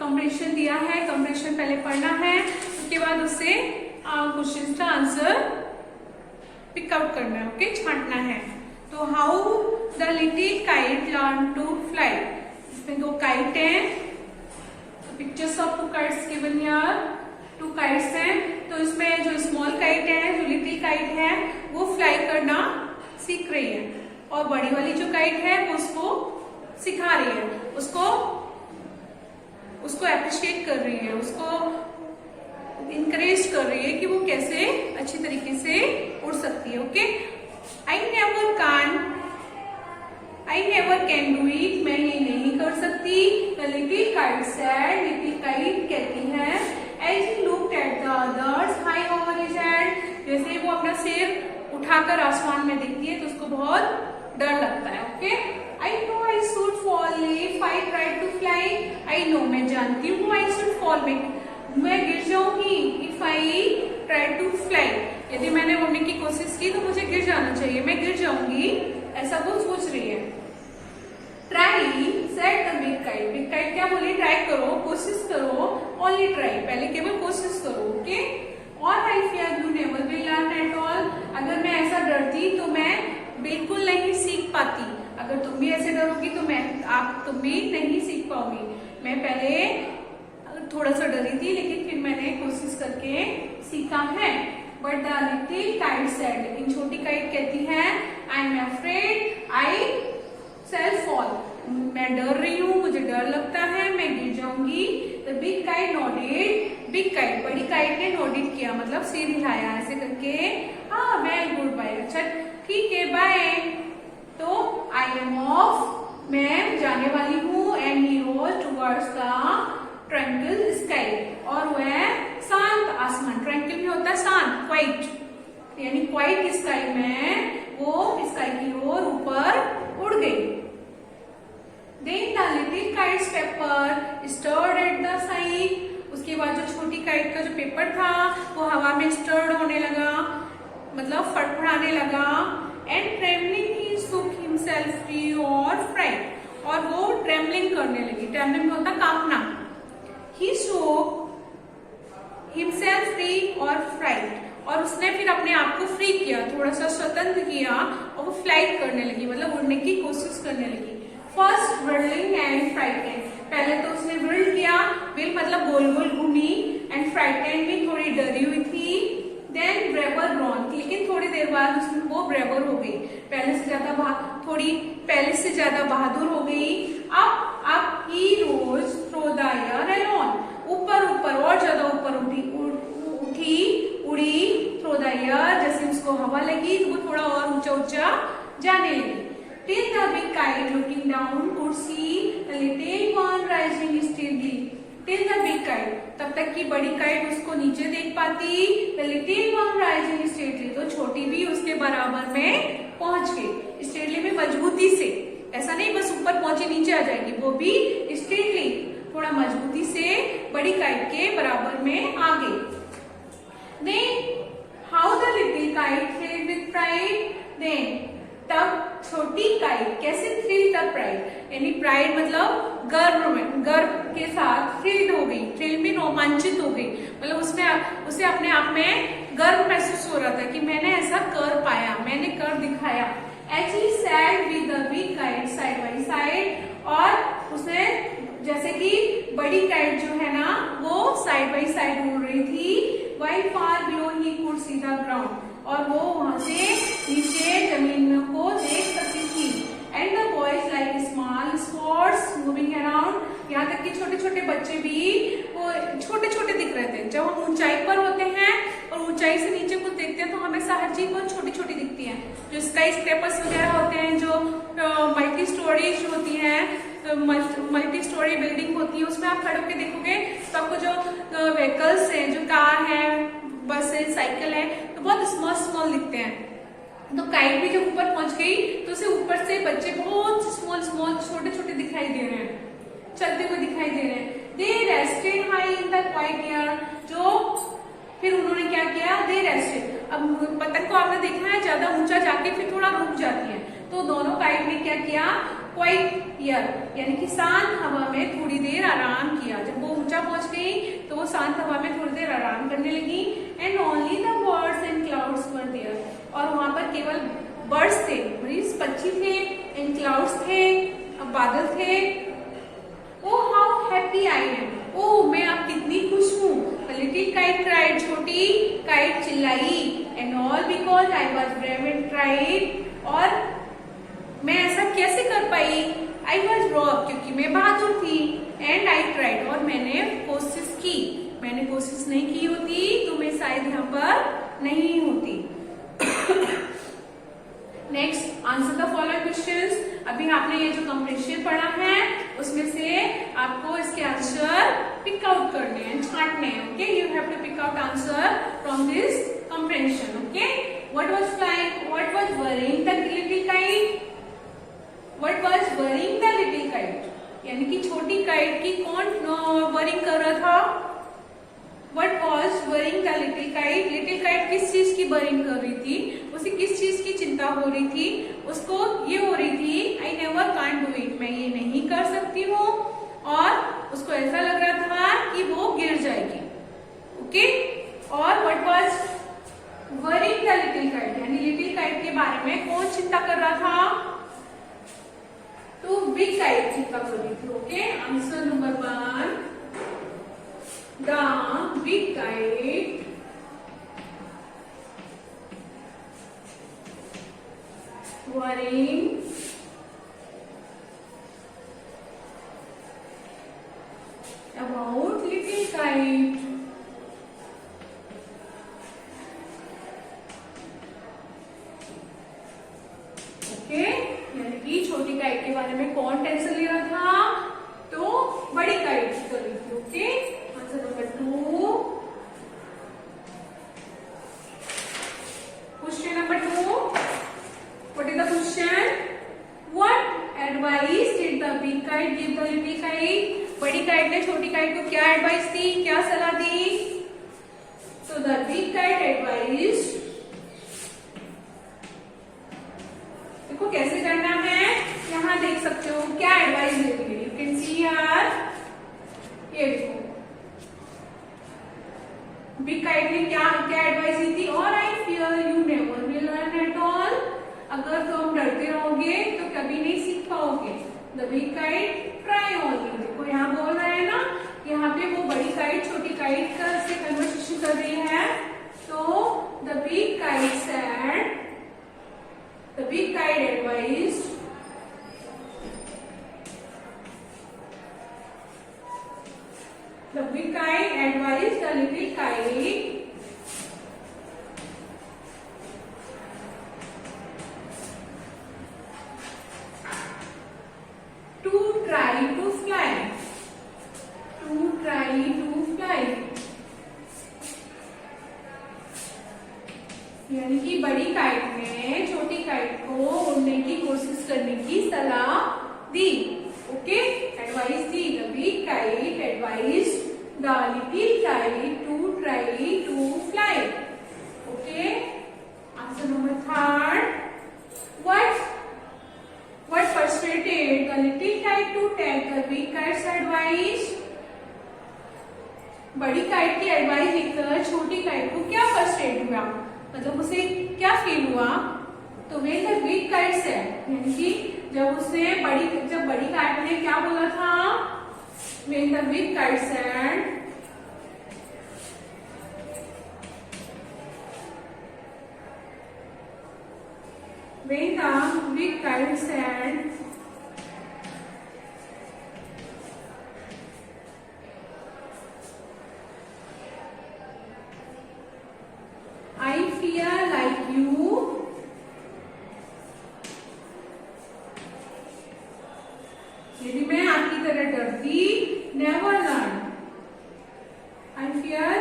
Compression दिया है, compression पहले पढ़ना है, उसके बाद उससे क्वेश्चन का आंसर पिकआउट करना है, ओके, छांटना है। तो how the little kite learn to fly, इसमें दो काइट हैं, pictures of two kites given here, two kites हैं। तो इसमें जो स्मॉल काइट है, जो लिटिल काइट है, वो फ्लाई करना सीख रही है, और बड़ी वाली जो काइट है वो उसको सिखा रही है, उसको अप्रिशिएट कर रही है, उसको इनकरेज कर रही है कि वो कैसे अच्छी तरीके से उड़ सकती है, okay. I never can do it, मैं ये नहीं कर सकती। The little kite said, little kite कहती है, as he looked at the others high over his head, जैसे वो अपना सिर उठाकर आसमान में देखती है तो उसको बहुत डर लगता है, okay. I know I should fall if I try to fly, I know मैं जानती हूँ, आई शुड फॉल मैं गिर जाऊंगी, if I try to fly, यदि मैंने उड़ने की कोशिश की तो मुझे गिर जाना चाहिए, मैं गिर जाऊंगी, ऐसा वो सोच रही है। Try said the big kite क्या बोली, ट्राई करो, कोशिश करो, ओनली ट्राई, पहले केवल कोशिश करो, ओके। और I fear you never will learn at all, अगर मैं ऐसा डरती तो मैं बिल्कुल नहीं सीख पाती, अगर तुम भी ऐसे डरोगी तो तुम भी नहीं सीख पाओगी। मैं पहले थोड़ा सा डरी थी, लेकिन फिर मैंने कोशिश करके सीखा है। But the little kite said, लेकिन छोटी काइट कहती है, I am afraid I shall fall, मैं डर रही हूँ, मुझे डर लगता है, मैं गिर जाऊंगी। The big kite nodded, big kite बड़ी काइट ने नोडेड किया, मतलब सिर हिलाया ऐसे करके, हाँ वेल गुड बाय, अच्छा ठीक है बाय। तो आई एम ऑफ, मैं जाने वाली हूँ, and he rose towards the tranquil sky, और वह शांत आसमान, ट्रैंक्विल में होता है शांत, क्वाइट, यानी क्वाइट स्काई में वो स्काई की ओर ऊपर उड़ गई। Then the little kite's paper stirred at the side, उसके बाद जो छोटी काइट का जो पेपर था वो हवा में स्टर्ड होने लगा, मतलब फड़फड़ाने लगा। And trembling he shook himself free और फ्राइट, और वो ट्रेमलिंग करने लगी, ट्रेमलिंग में होता कांपना। He shook himself free और फ्राइट, और उसने फिर अपने आप को फ्री किया, थोड़ा सा स्वतंत्र किया, और वो फ्लाइट करने लगी, मतलब उड़ने की कोशिश करने लगी। फर्स्ट व्रिडलिंग एंड फ्राइटेंड, पहले तो उसने व्रिल किया, व्रिल मतलब गोल गोल घूमी, एंड फ्राइटेंड भी थोड़ी डरी हुई थी। देन ब्रेवर ग्रोन, लेकिन थोड़ी देर बाद उसमें वो ब्रेवर हो गई, पहले से ज्यादा बहादुर हो गई। अब ही रोज थ्रू द एयर अलोन, ऊपर और ज्यादा ऊपर उड़ी थ्रू द एयर, जैसे उसको हवा लगी तो वो थोड़ा और ऊंचा जाने लगी। Till the big kite looking down could see the little one rising steadily. Till the big kite, तब तक कि बड़ी काइट उसको नीचे देख पाती, the little one rising steadily, तो छोटी भी उसके बराबर में पहुंच गई। steadily में मजबूती से, ऐसा नहीं बस ऊपर पहुंची नीचे आ जाएगी, वो भी steadily थोड़ा मजबूती से बड़ी काइट के बराबर में आ गई। Then how the little kite thrilled with pride, then तब छोटी काइट कैसे थ्रिल द प्राइड, यानी प्राइड मतलब गर्व के साथ थ्रिल्ड हो गई, थ्रिल में रोमांचित हो गई, मतलब उसे अपने आप में गर्व महसूस हो रहा था कि मैंने ऐसा कर पाया, मैंने कर दिखाया। Actually sad with the big kite side by side, और उसने जैसे कि बड़ी काइट जो है ना वो साइड बाय साइड उड़ रही थी, while far below he could see the ground, और वो वहां से नीचे जमीन को देख सकती थी। And the boys like small spots moving around, यहाँ तक कि छोटे छोटे बच्चे भी वो छोटे छोटे दिख रहे थे। जब हम ऊंचाई पर होते हैं और ऊंचाई से नीचे कुछ देखते हैं तो हमें हर चीज बहुत छोटी छोटी दिखती है। जो स्काई स्क्रैपर्स वगैरह होते हैं, जो मल्टी स्टोरीज होती हैं, मल्टी स्टोरी बिल्डिंग होती है, उसमें आप खड़े होकर देखोगे तो आपको जो व्हीकल्स है, जो कार है, बस है, साइकिल है, तो बहुत स्मॉल दिखते हैं। तो काइट भी जब ऊपर पहुंच गई तो उसे ऊपर से बच्चे बहुत स्मॉल छोटे छोटे दिखाई दे रहे हैं, चलते हुए दिखाई दे रहे हैं। They rested high in the quiet air, जो फिर उन्होंने क्या किया, दे रेस्टेड। अब पतंग को आपने देखा है ज्यादा ऊंचा जाके फिर थोड़ा रुक जाती है, तो दोनों काइट ने क्या किया, क्वाइट एयर यानी कि शांत हवा में थोड़ी देर आराम किया। जब वो तो वो शांत हवा में थोड़ी देर आराम करने लगी। And only the birds and clouds were there, और वहां पर केवल बर्ड्स थे, मतलब पक्षी थे, एंड क्लाउड्स थे, बादल थे। ओ हाउ हैप्पी आई एम, ओ मैं अब कितनी खुश हूँ। लिटिल काइट क्राइड, छोटी काइट चिल्लाई। And all because I was brave and tried, और मैं ऐसा कैसे कर पाई। आई वॉज ब्रेव, क्योंकि मैं बहादुर थी। एंड आई ट्राइड, और मैंने कोशिश की। मैंने कोशिश नहीं की होती तो मैं शायद यहाँ पर नहीं होती। Next, answer the following questions. अभी आपने ये जो कंप्रेशन पढ़ा है उसमें से आपको इसके आंसर पिक आउट करने हैं, छांटने हैं। Okay, you have to pick out answer from this comprehension. Okay, what was flying, what was worrying the little kite, what was worrying the little kite, यानी कि छोटी काइट की कौन वरिंग कर रहा था। What was worrying the little kite? Little kite किस चीज की worrying कर रही थी, उसे किस चीज की चिंता हो रही थी। उसको ये हो रही थी I never can't do it, मैं ये नहीं कर सकती हूँ, और उसको ऐसा लग रहा था कि वो गिर जाएगी। ओके, और what was worrying the little kite, यानी little kite के बारे में कौन चिंता कर रहा था, तो big kite चिंता कर रही थी। Okay, answer number 1, the big kite worrying about little kite। Okay, यानी कि छोटी काइट के बारे में कौन टेंशन ले रहा था, तो बड़ी काइट कर रही थी। Okay, answer number 2। Question number 2, what is the question, what advice did the big kite give the little kite. बड़ी काइट ने छोटी काइट को क्या एडवाइस दी, क्या सलाह दी, तो द बिग काइट एडवाइस, देखो कैसे करना है, यहाँ देख सकते हो क्या एडवाइस दे दी है। यू कैन सी यार, ये देखो बिग काइट ने क्या क्या एडवाइस दी थी, और I fear you never will learn at all, अगर तुम डरते रहोगे तो कभी नहीं सीख पाओगे। The big kite try only, देखो यहाँ बोल रहे हैं ना, यहाँ पे वो बड़ी काइट छोटी काइट का से कन्वर्सेशन कर रही है। तो the big kite said, the big kite advised, the big kite advised the little kite to try to fly, to try to fly, यानी कि बड़ी काइट ने छोटी काइट को उड़ने की कोशिश करने की सलाह दी। ओके, एडवाइस दी, the big kite advised the little kite to try to fly। Okay, answer number 3, what persuaded the little kite to take the big kite's advice। बड़ी काइट की एडवाइस लेकर छोटी काइट को क्या पर्सुएड हुआ, मतलब उसे क्या फील हुआ, तो वे द बिग काइट से, यानी कि जब बड़ी काइट ने क्या बोला था, when the big kite said, when the big kite said, I fear like you, यदि मैं आपकी तरह डरती, never learn, I fear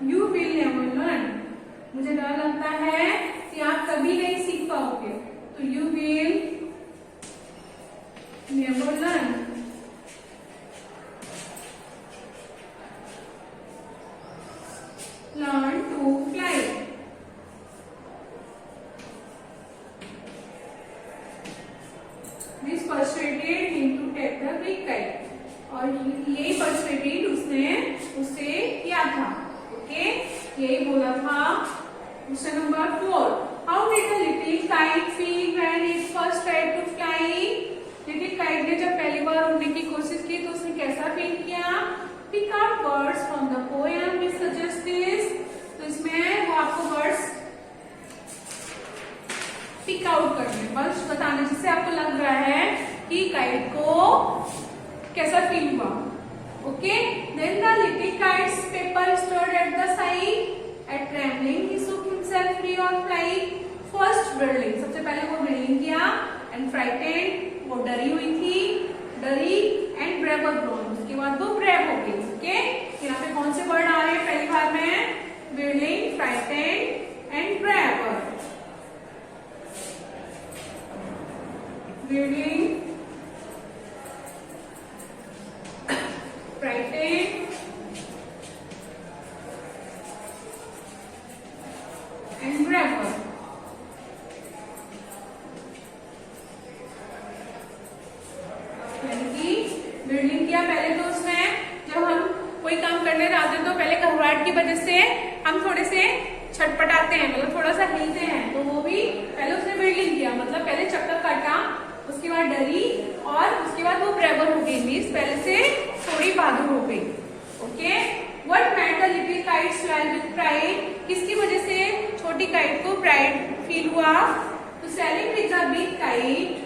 you will never learn, मुझे डर लगता है कि आप कभी नहीं सीख पाओगे, तो you will never learn, learn to fly। This persuaded him to take the big kite, और यही persuaded उसने उसे किया था। ओके, यही बोला था। Question number 4, how did the little kite feel when it first tried to fly? Little kite ने जब पहली बार उड़ने की कोशिश की तो उसने कैसा फील किया? Pick out words from the poem which suggest this. तो इसमें वो आपको वर्ड्स पिक आउट करने, बस बताने जिससे आपको लग रहा है कि काइट को कैसा फील हुआ। Okay, then the little kite's paper stored at the side at travelling he shook himself free of flight. First bridling, सबसे पहले वो ब्रिडलिंग किया एंड फ्राइटेंड, वो डरी हुई थी, डरी एंड ब्रेव ग्रोन, उसके बाद वो ब्रेव हो गई। ओके, यहाँ पे कौन से वर्ड आ रहे हैं पहली बार में? Bridling, frightened and brave. Bridling, frightened and brave. Bridling किया पहले तो उसने, जब हम कोई काम करने जाते हैं तो पहले घबराहट की वजह से हम थोड़े से छटपटाते हैं, मतलब थोड़ा सा हिलते हैं, तो वो भी पहले उसने ब्रिडलिंग किया, मतलब पहले चक्कर काटा, उसके बाद डरी और उसके बाद वो ब्रेवर हो गई, मीन्स पहले से थोड़ी बहादुर हो गई। Okay, what made the little kite swell with pride? किसकी वजह से छोटी काइट को प्राइड फील हुआ? तो selling with the big kite,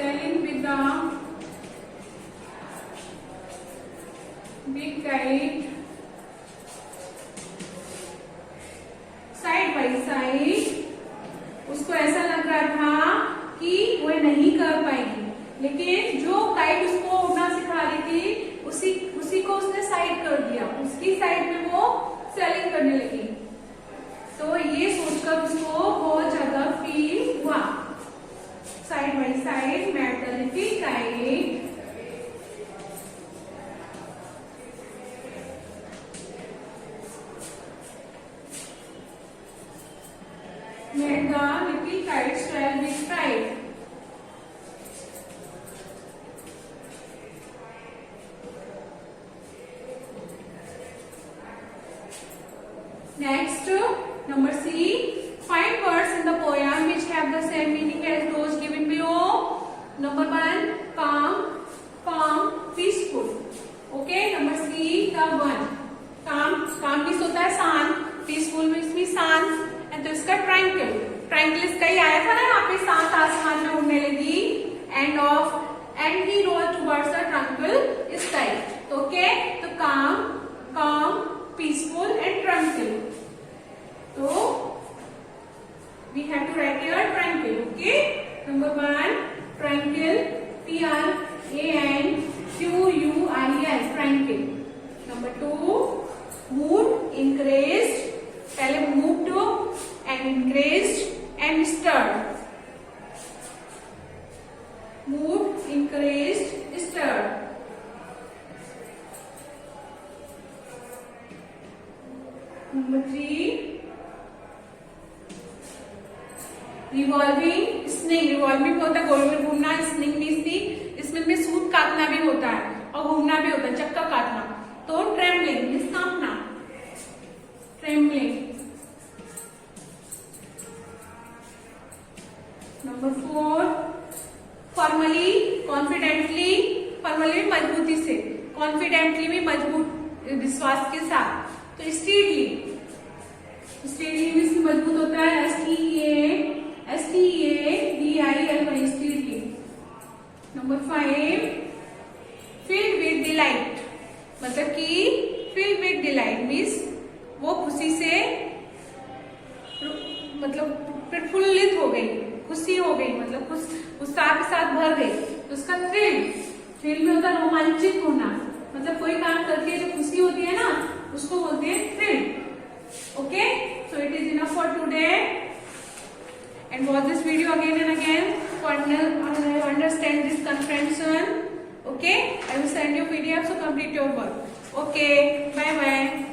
sailing with the big kite side by side, उसको ऐसा लग रहा था कि वो नहीं कर पाएगी, लेकिन जो काइट उसको उड़ना सिखा रही थी उसी को उसने साइड कर दिया, उसकी साइड में वो सेलिंग करने लगी। तो ये सोचकर उसको बहुत ज्यादा फील हुआ। Side by side met the little kite, met the little kite swell with pride. Next, number C. Find words in the poem which have the same meaning as those given below. Number 1, calm, calm, peaceful. Okay, number C, the 1. Calm, calm means होता है शांत, peaceful means भी शांत, and तो इसका tranquil, tranquil इसका ही आया था ना यहाँ पे, शांत आसमान में उड़ने लगी, and he rose towards the tranquil sky. Okay, तो calm, calm, peaceful and tranquil. तो we have to write here tranquil. Okay, number 1, tranquil, tranquil, tranquil. Number 2, mood, increased, पहले moved and increased and stirred. Mood, increased, stirred. Number 3, revolving, स्निंग, revolving होता है गोल में घूमना, स्निंग means थी इसमें भी सूत काटना भी होता है और घूमना भी होता है, चक्कर काटना। तो ट्रेम्बलिंग मीन्स कांपना, trembling. Number 4, formally, confidently, formally मजबूती से, कॉन्फिडेंटली भी मजबूत विश्वास के साथ। तो स्टीडली, स्टीडली मीन्स मजबूत होता है, STADILY, steadily. Number 5, filled with delight, मतलब कि filled with delight मीन्स वो खुशी से मतलब प्रफुल्लित हो गई, खुशी हो गई, मतलब उत्साह के साथ भर गई। तो उसका थ्रिल में होता है रोमांचित होना, मतलब कोई काम करके जो खुशी होती है ना उसको बोलते हैं thrill. Okay, so it is enough for today, and watch this video again and again to understand this comprehension. Okay, I will send you PDF, so complete your work. Okay, bye bye.